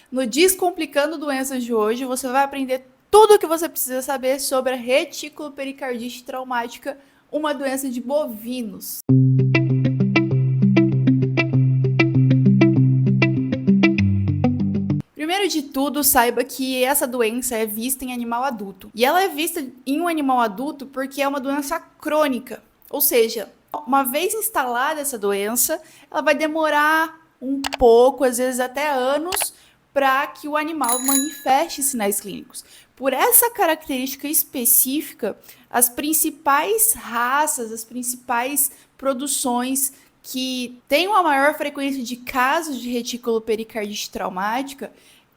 No Descomplicando Doenças de hoje, você vai aprender tudo o que você precisa saber sobre a reticulopericardite traumática, uma doença de bovinos. Primeiro de tudo, saiba que essa doença é vista em animal adulto. E ela é vista em um animal adulto porque é uma doença crônica. Ou seja, uma vez instalada essa doença, ela vai demorar um pouco, às vezes até anos, para que o animal manifeste sinais clínicos. Por essa característica específica, as principais raças, as principais produções que têm uma maior frequência de casos de reticulopericardite traumática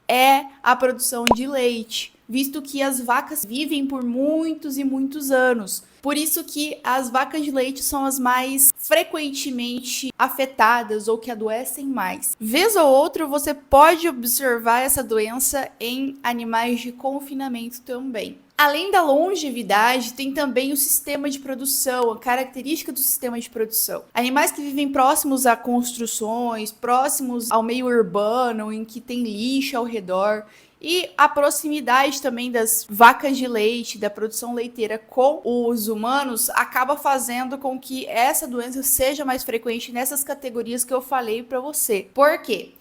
é a produção de leite, visto que as vacas vivem por muitos e muitos anos. Por isso que as vacas de leite são as mais frequentemente afetadas ou que adoecem mais. Vez ou outra, você pode observar essa doença em animais de confinamento também. Além da longevidade, tem também o sistema de produção, a característica do sistema de produção. Animais que vivem próximos a construções, próximos ao meio urbano, em que tem lixo ao redor, e a proximidade também das vacas de leite, da produção leiteira com os humanos, acaba fazendo com que essa doença seja mais frequente nessas categorias que eu falei para você. Por quê?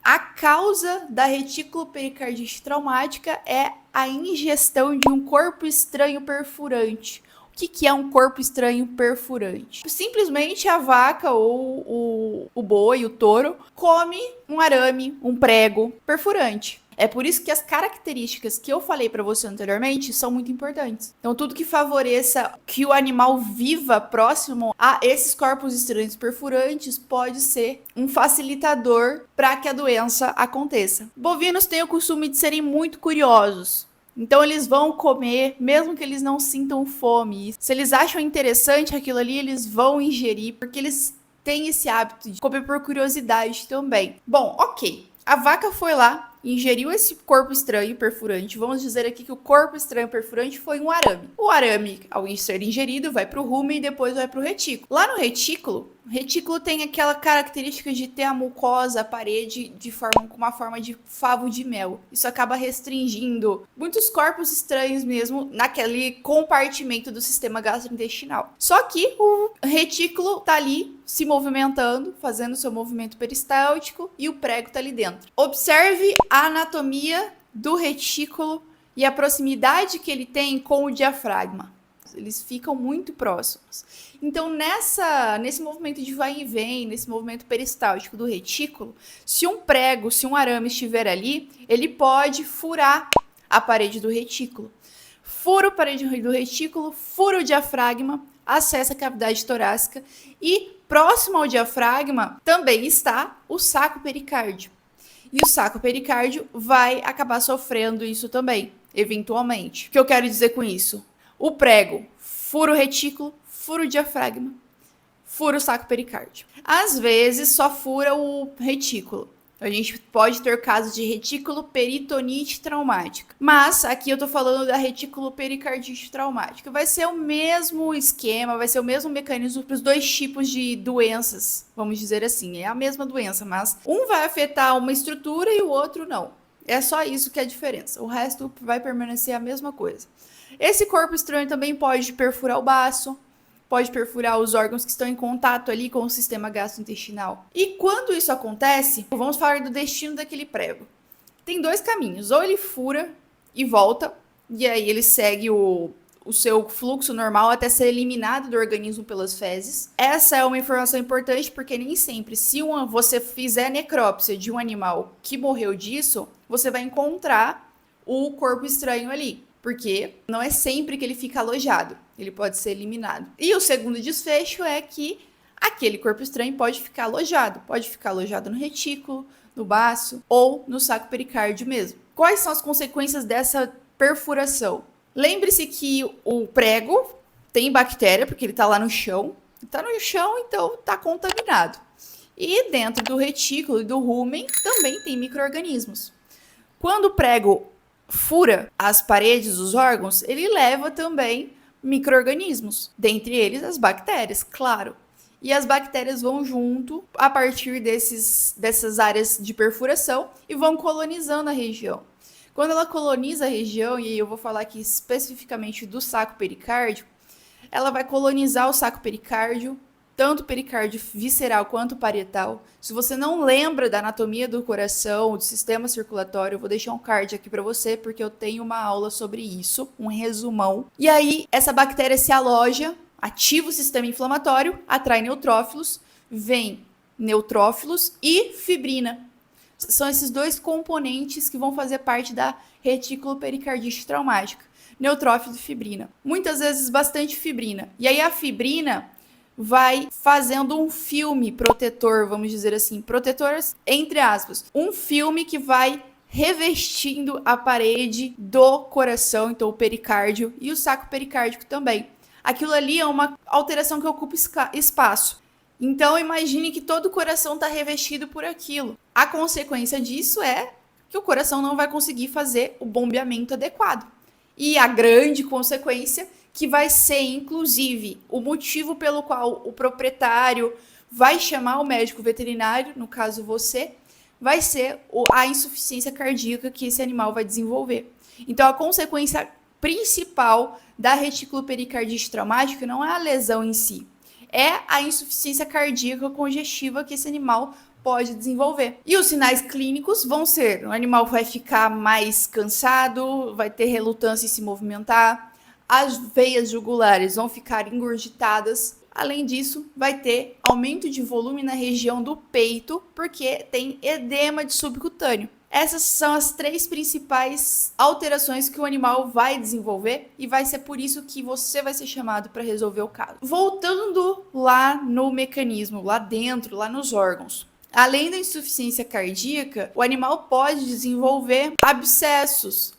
A causa da reticulopericardite traumática é a ingestão de um corpo estranho perfurante. O que é um corpo estranho perfurante? Simplesmente a vaca ou o boi, o touro, come um arame, um prego perfurante. É por isso que as características que eu falei para você anteriormente são muito importantes. Então, tudo que favoreça que o animal viva próximo a esses corpos estranhos perfurantes pode ser um facilitador para que a doença aconteça. Bovinos têm o costume de serem muito curiosos. Então eles vão comer, mesmo que eles não sintam fome. Se eles acham interessante aquilo ali, eles vão ingerir, porque eles têm esse hábito de comer por curiosidade também. Bom, ok. A vaca foi lá, ingeriu esse corpo estranho perfurante. Vamos dizer aqui que o corpo estranho perfurante foi um arame. O arame, ao ser ingerido, vai para o rumen e depois vai para o retículo. Lá no retículo, o retículo tem aquela característica de ter a mucosa, a parede, com uma forma de favo de mel. Isso acaba restringindo muitos corpos estranhos mesmo naquele compartimento do sistema gastrointestinal. Só que o retículo tá ali se movimentando, fazendo seu movimento peristáltico e o prego tá ali dentro. Observe a anatomia do retículo e a proximidade que ele tem com o diafragma. Eles ficam muito próximos. Então, nesse movimento de vai e vem, nesse movimento peristáltico do retículo, se um prego, se um arame estiver ali, ele pode furar a parede do retículo. Fura a parede do retículo, fura o diafragma, acessa a cavidade torácica e próximo ao diafragma também está o saco pericárdio. E o saco pericárdio vai acabar sofrendo isso também, eventualmente. O que eu quero dizer com isso? O prego fura o retículo, fura o diafragma, fura o saco pericárdio. Às vezes só fura o retículo. A gente pode ter casos de reticuloperitonite traumática. Mas aqui eu tô falando da reticulopericardite traumática. Vai ser o mesmo esquema, vai ser o mesmo mecanismo para os dois tipos de doenças, vamos dizer assim. É a mesma doença, mas um vai afetar uma estrutura e o outro não. É só isso que é a diferença. O resto vai permanecer a mesma coisa. Esse corpo estranho também pode perfurar o baço, pode perfurar os órgãos que estão em contato ali com o sistema gastrointestinal. E quando isso acontece, vamos falar do destino daquele prego. Tem dois caminhos, ou ele fura e volta, e aí ele segue o seu fluxo normal até ser eliminado do organismo pelas fezes. Essa é uma informação importante porque nem sempre, se você fizer necrópsia de um animal que morreu disso, você vai encontrar o corpo estranho ali. Porque não é sempre que ele fica alojado, ele pode ser eliminado. E o segundo desfecho é que aquele corpo estranho pode ficar alojado no retículo, no baço ou no saco pericárdio mesmo. Quais são as consequências dessa perfuração? Lembre-se que o prego tem bactéria, porque ele está lá no chão. Está no chão, então está contaminado. E dentro do retículo e do rumen também tem micro-organismos. Quando o prego fura as paredes dos órgãos, ele leva também micro-organismos, dentre eles as bactérias, claro. e as bactérias vão junto a partir dessas áreas de perfuração e vão colonizando a região. Quando ela coloniza a região, e eu vou falar aqui especificamente do saco pericárdio, ela vai colonizar o saco pericárdio, tanto pericárdio visceral quanto parietal. Se você não lembra da anatomia do coração, do sistema circulatório, eu vou deixar um card aqui para você, porque eu tenho uma aula sobre isso, um resumão. E aí, essa bactéria se aloja, ativa o sistema inflamatório, atrai neutrófilos, vem neutrófilos e fibrina. São esses dois componentes que vão fazer parte da retículo pericardite traumática. Neutrófilo e fibrina. Muitas vezes bastante fibrina. E aí a fibrina vai fazendo um filme protetor, vamos dizer assim, protetor entre aspas, um filme que vai revestindo a parede do coração, então o pericárdio e o saco pericárdico também. Aquilo ali é uma alteração que ocupa espaço. Então imagine que todo o coração está revestido por aquilo. A consequência disso é que o coração não vai conseguir fazer o bombeamento adequado. E a grande consequência, que vai ser, inclusive, o motivo pelo qual o proprietário vai chamar o médico veterinário, no caso você, vai ser a insuficiência cardíaca que esse animal vai desenvolver. Então, a consequência principal da retículo pericardite traumática não é a lesão em si, é a insuficiência cardíaca congestiva que esse animal pode desenvolver. E os sinais clínicos vão ser: o animal vai ficar mais cansado, vai ter relutância em se movimentar, as veias jugulares vão ficar engurgitadas. Além disso, vai ter aumento de volume na região do peito, porque tem edema de subcutâneo. Essas são as 3 principais alterações que o animal vai desenvolver e vai ser por isso que você vai ser chamado para resolver o caso. Voltando lá no mecanismo, lá dentro, lá nos órgãos. Além da insuficiência cardíaca, o animal pode desenvolver abscessos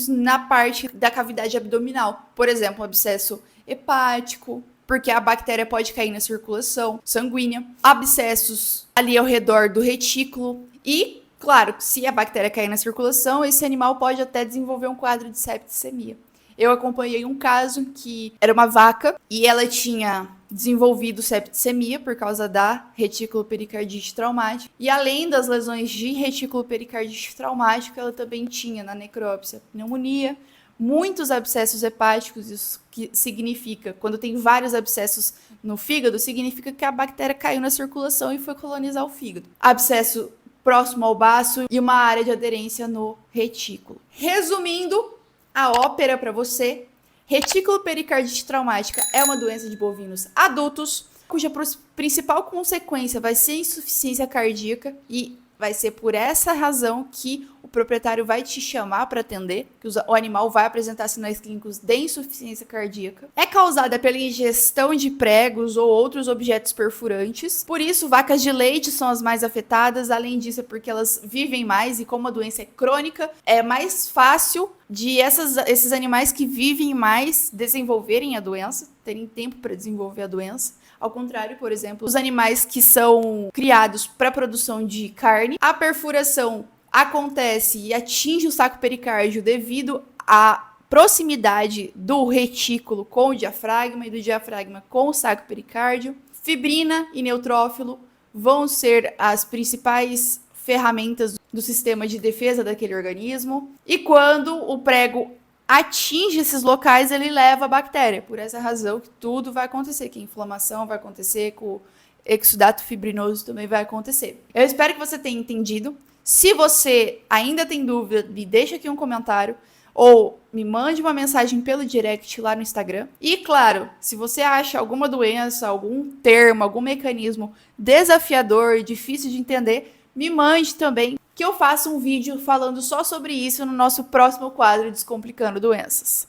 na parte da cavidade abdominal. Por exemplo, um abscesso hepático, porque a bactéria pode cair na circulação sanguínea. Abscessos ali ao redor do retículo e, claro, se a bactéria cair na circulação, esse animal pode até desenvolver um quadro de septicemia. Eu acompanhei um caso que era uma vaca e ela tinha desenvolvido septicemia por causa da retículo pericardite traumática. E além das lesões de retículo pericardite traumática, ela também tinha na necrópsia pneumonia, muitos abscessos hepáticos. Isso que significa, quando tem vários abscessos no fígado, significa que a bactéria caiu na circulação e foi colonizar o fígado. Abscesso próximo ao baço e uma área de aderência no retículo. Resumindo a ópera para você, retículo pericardite traumática é uma doença de bovinos adultos, cuja principal consequência vai ser insuficiência cardíaca, e vai ser por essa razão que o proprietário vai te chamar para atender, que o animal vai apresentar sinais clínicos de insuficiência cardíaca. É causada pela ingestão de pregos ou outros objetos perfurantes. Por isso, vacas de leite são as mais afetadas. Além disso, é porque elas vivem mais e como a doença é crônica, é mais fácil de esses animais que vivem mais desenvolverem a doença, terem tempo para desenvolver a doença. Ao contrário, por exemplo, os animais que são criados para produção de carne, a perfuração acontece e atinge o saco pericárdio devido à proximidade do retículo com o diafragma e do diafragma com o saco pericárdio. Fibrina e neutrófilo vão ser as principais ferramentas do sistema de defesa daquele organismo. E quando o prego atinge esses locais, ele leva a bactéria. Por essa razão que tudo vai acontecer, que a inflamação vai acontecer, que o exudato fibrinoso também vai acontecer. Eu espero que você tenha entendido. Se você ainda tem dúvida, me deixa aqui um comentário ou me mande uma mensagem pelo direct lá no Instagram. E claro, se você acha alguma doença, algum termo, algum mecanismo desafiador e difícil de entender, me mande também, que eu faço um vídeo falando só sobre isso no nosso próximo quadro Descomplicando Doenças.